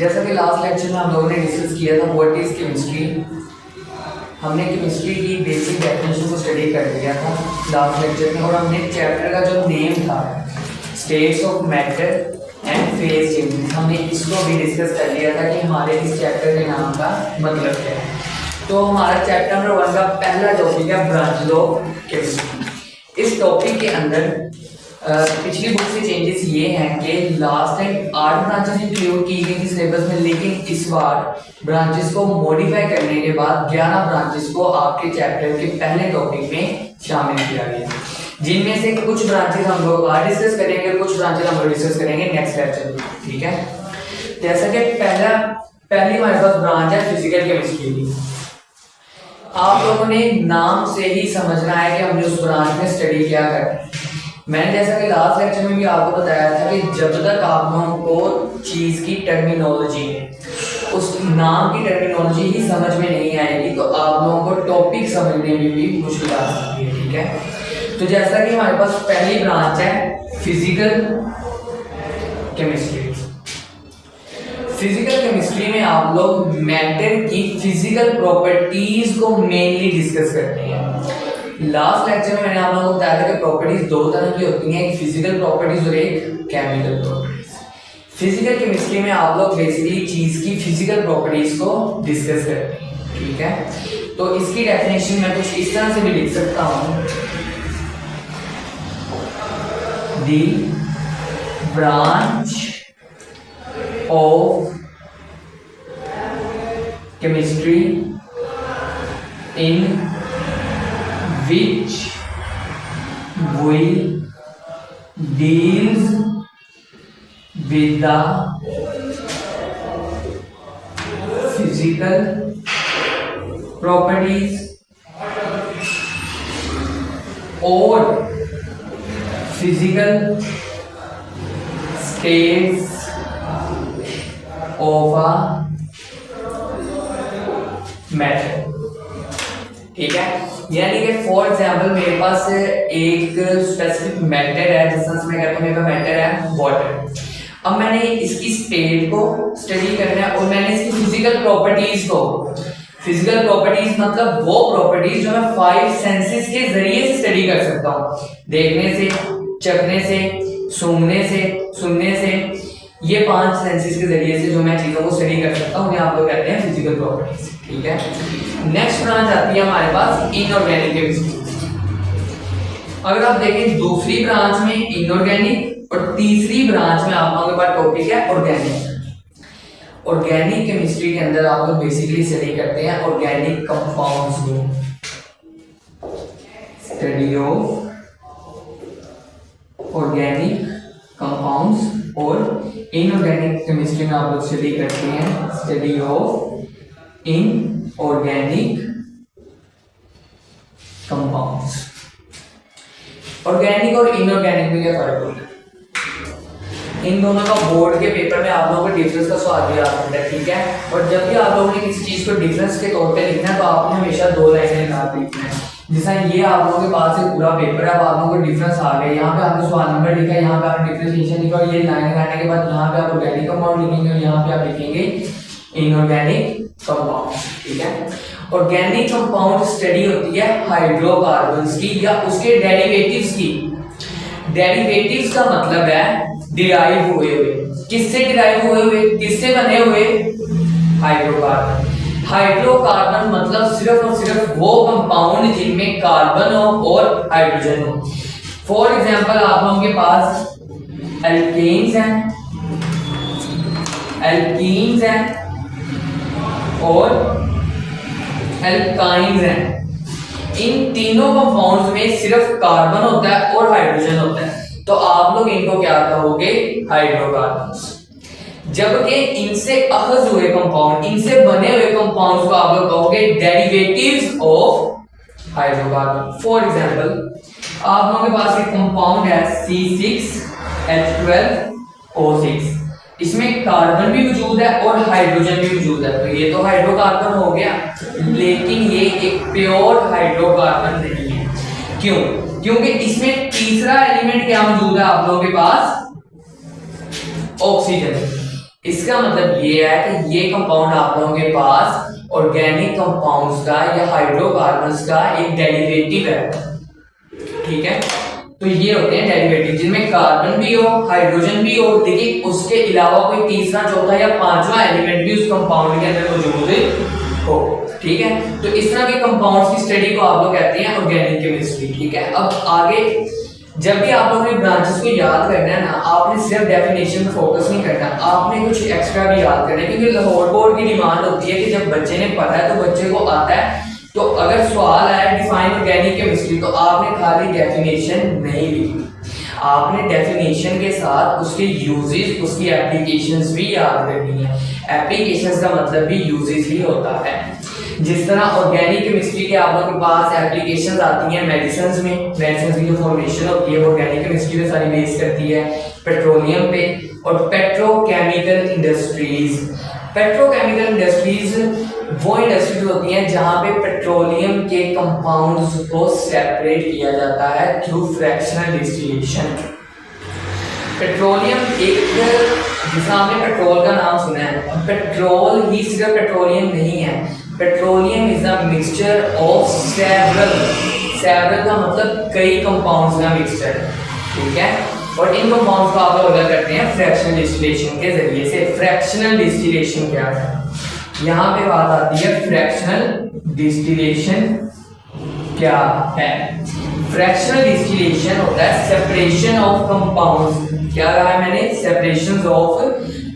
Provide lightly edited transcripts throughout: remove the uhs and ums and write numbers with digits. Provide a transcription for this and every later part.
जैसा कि last lecture में हम लोगों ने डिस्कस किया था व्हाट इज केमिस्ट्री। हमने केमिस्ट्री की बेसिक डेफिनेशन को स्टडी कर लिया था लास्ट लेक्चर में, और हमने चैप्टर का जो नेम था states of matter and phase changes, हमने इसको भी डिस्कस कर लिया था कि हमारे इस चैप्टर के नाम का मतलब क्या है। तो हमारा चैप्टर नंबर 1 का पहला टॉपिक है ब्रांचेस ऑफ केमिस्ट्री। इस टॉपिक के अंदर पिछली बुक से चेंजेस ये हैं कि लास्ट टाइम 8 ब्रांचेस इंक्लूड की गई थी सिलेबस में, लेकिन इस बार ब्रांचेस को मॉडिफाई करने के बाद 11 ब्रांचेस को आपके चैप्टर के पहले टॉपिक में शामिल किया गया, जिनमें से कुछ ब्रांचेस हम लोग आज डिस्कस करेंगे, कुछ ब्रांचेस हम लोग डिस्कस करेंगे नेक्स्ट लेक्चर में। ठीक है, जैसा कि पहली हमारे पास ब्रांच है फिजिकल केमिस्ट्री की। आप लोगों ने नाम से ही समझना है कि हमने उस ब्रांच में स्टडी क्या करना है। मैंने जैसा कि लास्ट लेक्चर में भी आपको बताया था कि जब तक आप लोगों को चीज की टर्मिनोलॉजी, उस नाम की टर्मिनोलॉजी ही समझ में नहीं आएगी तो आप लोगों को टॉपिक समझने में भी मुश्किल आ सकती है। ठीक है, तो जैसा कि हमारे पास पहली ब्रांच है फिजिकल केमिस्ट्री। फिजिकल केमिस्ट्री में आप लोग मैटर की फिजिकल प्रॉपर्टीज को मेनली डिस्कस करते हैं। लास्ट लेक्चर में मैंने आप लोगों को बताया था कि प्रॉपर्टीज दो तरह की होती हैं, एक फिजिकल प्रॉपर्टीज और एक केमिकल प्रॉपर्टीज। फिजिकल केमिस्ट्री में आप लोग बेसिकली चीज की फिजिकल प्रॉपर्टीज को डिस्कस करते हैं। ठीक है, तो इसकी डेफिनेशन मैं कुछ इस तरह से भी लिख सकता हूं, दी branch of chemistry in which we deals with the physical properties or physical states of a matter। ठीक है, यानी कि फॉर एग्जाम्पल मेरे पास एक स्पेसिफिक मैटर है, जिस तरह से मैं कहता हूं मेरा मैटर है वाटर। अब मैंने इसकी स्टेट को स्टडी करना है और मैंने इसकी फिजिकल प्रॉपर्टीज को, फिजिकल प्रॉपर्टीज मतलब वो प्रॉपर्टीज जो मैं 5 सेंसेस के जरिए से स्टडी कर सकता हूं, देखने से, चखने से, सूंघने से, सुनने से, ये 5 सेंसेस के जरिए से जो मैं चीजों को स्टडी कर सकता हूं उन्हें आप लोग कहते हैं फिजिकल प्रॉपर्टीज। ठीक है, नेक्स्ट ब्रांच आती है हमारे पास इनऑर्गेनिक केमिस्ट्री। अगर आप देखें दूसरी ब्रांच में इनऑर्गेनिक और तीसरी ब्रांच में आप लोगों के पास टॉपिक है ऑर्गेनिक। ऑर्गेनिक केमिस्ट्री के अंदर आप लोग बेसिकली स्टडी करते हैं ऑर्गेनिक कंपाउंड्स को, स्टडी ऑफ ऑर्गेनिक कंपाउंड्स, और इनऑर्गेनिक केमिस्ट्री में आप लोग स्टडी करते हैं study of inorganic compounds. Organic और इनऑर्गेनिक में क्या फर्क होता है? इन दोनों का बोर्ड के पेपर में आप लोगों को डिफरेंस का सवाल भी आ सकता है। ठीक है, और जब भी आप लोगों ने किसी चीज को डिफरेंस के तौर पे लिखना है तो आपने हमेशा 2 लाइनें निकाल लिखना है। जैसा ये आप लोगों के पास एक पूरा पेपर है, अब आप लोगों को डिफरेंस आ गया, यहाँ पे आपने सवाल नंबर लिखा है, यहाँ पे आपने डिफरेंशिएशन लिखा, और ये लाइन लगाने के बाद यहाँ पे आप ऑर्गेनिक कंपाउंड लिखेंगे और यहाँ पे आप लिखेंगे इनऑर्गेनिक कंपाउंड। ठीक है, ऑर्गेनिक कंपाउंड स्टडी होती है हाइड्रोकार्बन्स की या उसके डेरिवेटिव्स की। डेरिवेटिव्स का मतलब है डिराइव हुए हुए। किससे डिराइव हुए हुए, किससे बने हुए? हाइड्रोकार्बन। हाइड्रोकार्बन मतलब सिर्फ और सिर्फ वो कंपाउंड जिनमें कार्बन हो और हाइड्रोजन हो। फॉर एग्जांपल आप लोगों के पास एल्केन्स हैं, एल्कीन्स हैं और एल्काइंस हैं। इन तीनों कंपाउंड्स में सिर्फ कार्बन होता है और हाइड्रोजन होता है, तो आप लोग इनको क्या कहोगे? हाइड्रोकार्बन्स। जबकि इनसे अखज हुए कंपाउंड, इनसे बने हुए कंपाउंड्स को आप लोग कहोगे derivatives of hydrocarbon. For example आप लोगों के पास एक कंपाउंड है C6H12O6, इसमें कार्बन भी मौजूद है और हाइड्रोजन भी मौजूद है, तो ये तो हाइड्रोकार्बन हो गया, लेकिन ये एक प्योर हाइड्रोकार्बन नहीं है। क्यों? क्योंकि इसमें तीसरा एलिमेंट क्या मौजूद है आप लोगों के पास? ऑक्सीजन। इसका मतलब ये है कि ये कंपाउंड आप लोगों के पास ऑर्गेनिक कंपाउंड्स का या हाइड्रोकार्बन्स का एक डेरिवेटिव है, ठीक है। तो ये होते हैं डेरिवेटिव जिनमें कार्बन भी हो, हाइड्रोजन भी हो, लेकिन उसके अलावा कोई तीसरा, चौथा या पांचवा एलिमेंट भी उस कंपाउंड के अंदर मौजूद हो, ठीक है। तो इस तरह के कंपाउंड्स की स्टडी को आप लोग कहते हैं ऑर्गेनिक केमिस्ट्री, ठीक है। अब आगे जब भी आप लोगों ने ब्रांचेस को याद करना है ना, आपने सिर्फ डेफिनेशन पर फोकस नहीं करना, आपने कुछ एक्स्ट्रा भी याद करना है, क्योंकि लाहौर बोर्ड की डिमांड होती है कि जब बच्चे ने पढ़ा है तो बच्चे को आता है, तो अगर सवाल आया डिफाइन ऑर्गेनिक केमिस्ट्री तो आपने खाली डेफिनेशन नहीं लिखी, आपने डेफिनेशन के साथ उसके यूजेस, उसकी एप्लीकेशंस भी याद करनी है। एप्लीकेशंस का मतलब भी यूजेस ही होता है। जिस तरह ऑर्गेनिक केमिस्ट्री के आप लोगों के पास एप्लीकेशंस आती हैं मेडिसिन में, मेडिसिन की जो फॉर्मेशन होती है वो ऑर्गेनिक केमिस्ट्री पे सारी बेस करती है, पेट्रोलियम पे और पेट्रोकेमिकल इंडस्ट्रीज। पेट्रोकेमिकल इंडस्ट्रीज वो इंडस्ट्रीज होती हैं जहां पे पेट्रोलियम के कंपाउंड्स को सेपरेट किया जाता है थ्रू फ्रैक्शनल डिस्टिलेशन। पेट्रोलियम एक, जैसा आपने पेट्रोल का नाम सुना है, पेट्रोल ही सिर्फ पेट्रोलियम नहीं है, petroleum is a mixture of several का मतलब कई कंपाउंड्स का मिक्सचर, ठीक है। और इन कंपाउंड्स को आप लोग अलग करते हैं फ्रैक्शनल डिस्टिलेशन के जरिए से। फ्रैक्शनल डिस्टिलेशन क्या है, यहाँ पे बात आती है फ्रैक्शनल डिस्टिलेशन क्या है। फ्रैक्शनल डिस्टिलेशन होता है सेपरेशन ऑफ कंपाउंड्स, क्या कहा है मैंने, सेपरेशन ऑफ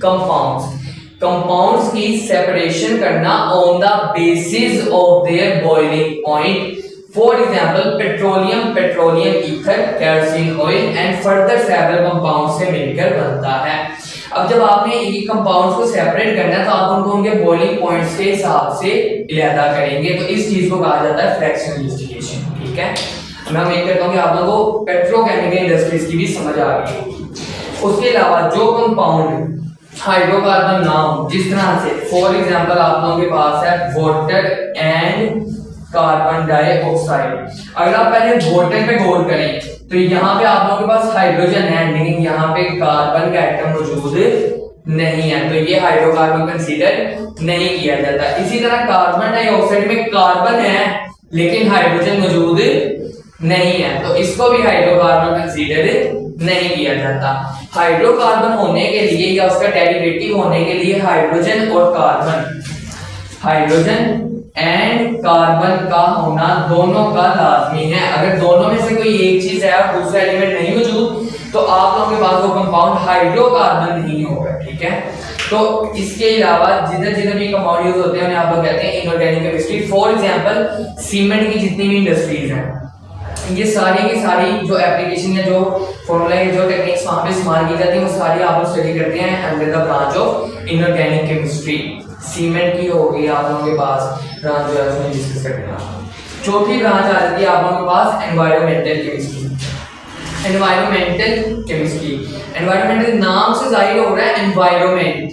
कंपाउंड्स, कंपाउंड्स की सेपरेशन करना on the basis of their boiling point. For example petroleum, petroleum ether, kerosene oil and further several compound से मिलकर बनता है। अब जब आपने ये कंपाउंड्स को सेपरेट करना है तो आप उनको उनके बॉइलिंग पॉइंट्स के हिसाब से अलग करेंगे, तो इस चीज को कहा जाता है फ्रैक्शनल डिस्टिलेशन, ठीक है। मैं उम्मीद करता हूं कि आप लोगों को पेट्रोकेमिकल इंडस्ट्रीज की भी समझ आ गई। उसके अलावा जो कंपाउंड हाइड्रोकार्बन ना हो, जिस तरह से फॉर एग्जांपल आप लोगों के पास है वाटर एंड कार्बन डाइऑक्साइड। अगर आप पहले वाटर पे गौर करें तो यहाँ पे आप लोगों के पास हाइड्रोजन है, लेकिन यहाँ पे कार्बन का एटम मौजूद नहीं है, तो ये हाइड्रोकार्बन कंसीडर नहीं किया जाता। इसी तरह कार्बन डाइऑक्साइड में कार्बन है लेकिन हाइड्रोजन मौजूद नहीं है, तो इसको भी हाइड्रोकार्बन कंसीडर नहीं किया जाता। हाइड्रोकार्बन होने के लिए या उसका डेरिवेटिव होने के लिए हाइड्रोजन और कार्बन, हाइड्रोजन एंड कार्बन का होना दोनों का लाजमी है। अगर दोनों में से कोई एक चीज है और दूसरा एलिमेंट नहीं मौजूद तो आप लोगों के पास वो कंपाउंड हाइड्रोकार्बन नहीं होगा, ठीक है। तो इसके अलावा जिधर जिधर भी कंपाउंड यूज होते हैं उन्हें आप लोग कहते हैं inorganic chemistry. For example cement की जितनी भी इंडस्ट्रीज हैं, ये सारी की सारी जो एप्लीकेशन या जो फॉर्मूला या जो टेक्निक्स वहां पे इस्तेमाल की जाती है वो सारी आप लोग स्टडी करते हैं under the branch of inorganic chemistry. Cement की होगी आप लोगों के पास ब्रांच जो है उसमें डिस्कस करना। चौथी ब्रांच आ जाती है आप लोगों के पास environmental chemistry. Environmental chemistry, environmental नाम से जाहिर हो रहा है environment.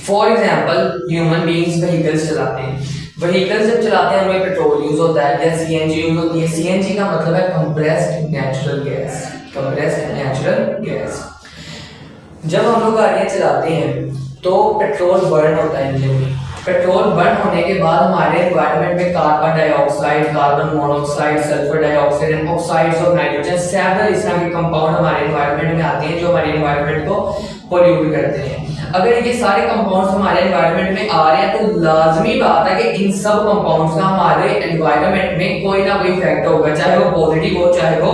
For example human beings vehicles चलाते हैं, व्हीकल्स जब चलाते हैं उनमें पेट्रोल यूज होता है या सीएनजी यूज होती है। सीएनजी का मतलब है compressed natural gas, compressed natural gas. जब हम लोग गाड़ियां चलाते हैं तो पेट्रोल बर्न होता है इंजन में। पेट्रोल बर्न होने के बाद हमारे एनवायरनमेंट में carbon dioxide, carbon monoxide, sulphur dioxide and oxides of nitrogen, several इस तरह के कंपाउंड हमारे एनवायरनमेंट में आते हैं जो हमारे एनवायरनमेंट को पोल्यूट करते हैं। अगर ये सारे कंपाउंड्स हमारे एनवायरनमेंट में आ रहे हैं तो लाजमी बात है कि इन सब कंपाउंड्स का हमारे एनवायरनमेंट में कोई ना कोई इफेक्ट होगा, चाहे वो पॉजिटिव हो चाहे वो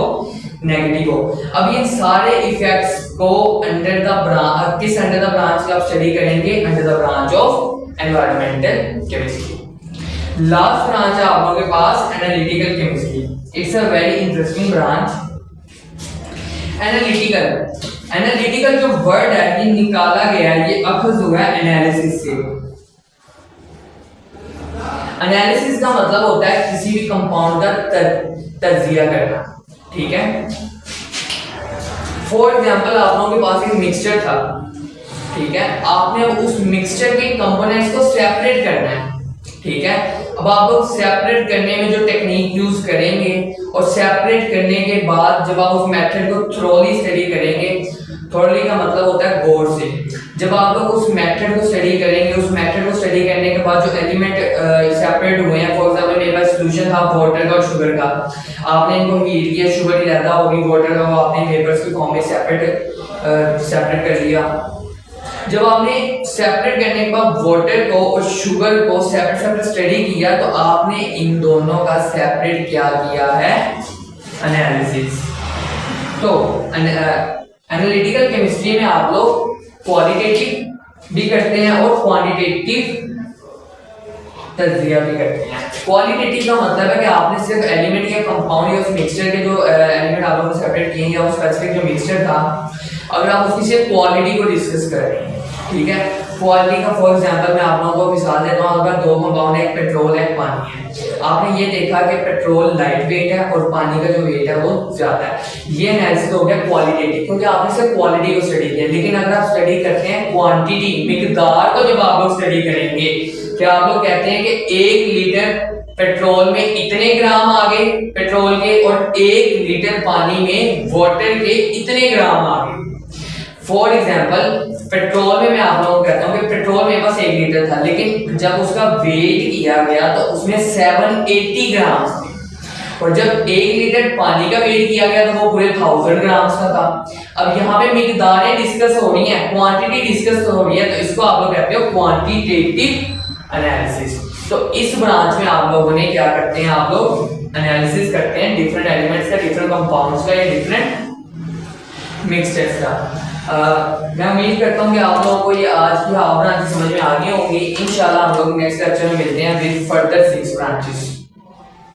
नेगेटिव हो। अब इन सारे इफेक्ट्स को अंडर द ब्रांच, किस अंडर द ब्रांच की आप स्टडी करेंगे, under the branch of environmental chemistry. Last branch है आप लोगों के पास analytical chemistry. It's a very interesting branch. Analytical, analytical जो वर्ड है ये निकाला गया है, ये अखज हुआ है एनालिसिस से। एनालिसिस का मतलब होता है किसी भी कंपाउंड का तज्जिया करना, ठीक है। फॉर एग्जांपल आप लोगों के पास एक मिक्सचर था, ठीक है, आपने उस मिक्सचर के कंपोनेंट्स को सेपरेट करना है, ठीक है। अब आप लोग सेपरेट करने में जो टेक्निक यूज करेंगे और सेपरेट करने के बाद जब आप उस मेथड को थ्रोली स्टडी करेंगे थॉरली का मतलब होता है गौर से। जब आप लोग उस मेथड को स्टडी करेंगे, उस मेथड को स्टडी करने के बाद जो एलिमेंट सेपरेट हुए हैं, फॉर एग्जांपल मेरे पास सॉल्यूशन था वाटर का और शुगर का, आपने इनको हीट किया, शुगर ही रहता होगी वाटर का, वो आपने वेपर्स के फॉर्म में सेपरेट कर लिया। जब आपने सेपरेट करने के बाद वाटर को और शुगर को सेपरेट सेपरेट स्टडी किया तो आपने इन दोनों का सेपरेट क्या किया है, एनालिसिस। तो एनालिटिकल केमिस्ट्री में आप लोग क्वालिटेटिव भी करते हैं और क्वांटिटेटिव तज्जिया भी करते हैं। क्वालिटेटिव का मतलब है कि आपने सिर्फ एलिमेंट या कंपाउंड या उस मिक्सचर के जो एलिमेंट आप लोगों ने सेपरेट किए हैं या उस स्पेसिफिक जो मिक्सचर था, अगर आप उसकी सिर्फ क्वालिटी को डिस्कस कर रहे हैं, ठीक है। क्वालिटी का फॉर एग्जांपल मैं आप लोगों को मिसाल देता हूँ, अगर दो कंपाउंड है, एक पेट्रोल है, एक पानी है, आपने ये देखा कि पेट्रोल लाइट वेट है और पानी का जो वेट है वो ज्यादा है, ये एनालिसिस हो गया क्वालिटेटिव, क्योंकि आपने सिर्फ क्वालिटी को स्टडी किया। लेकिन अगर आप स्टडी करते हैं क्वांटिटी, मिकदार को जब आप लोग स्टडी करेंगे, क्या आप लोग कहते हैं कि 1 लीटर पेट्रोल में इतने ग्राम आ गए पेट्रोल के और 1 लीटर पानी में वाटर के इतने ग्राम आ गए। फॉर एग्जाम्पल पेट्रोल में मैं आप लोगों को कहता हूँ कि पेट्रोल में बस 1 लीटर था, लेकिन जब उसका वेट किया गया तो उसमें 780 ग्राम थे, और जब 1 लीटर पानी का वेट किया गया तो वो पूरे 1000 ग्राम का था। अब यहाँ पे मिकदारें डिस्कस हो रही हैं, क्वांटिटी डिस्कस हो रही है, तो इसको आप लोग कहते हो क्वांटिटेटिव एनालिसिस। तो इस ब्रांच में आप लोगों ने क्या करते हैं, आप लोग एनालिसिस करते हैं डिफरेंट एलिमेंट्स का, डिफरेंट कंपाउंड्स का या डिफरेंट मिक्सचर्स का। मैं उम्मीद करता हूँ कि आप लोगों को ये आज की हाफ ब्रांच समझ में आ गई होंगी। इंशाल्लाह हम लोग नेक्स्ट लेक्चर में मिलते हैं विद फर्दर 6 ब्रांचेस।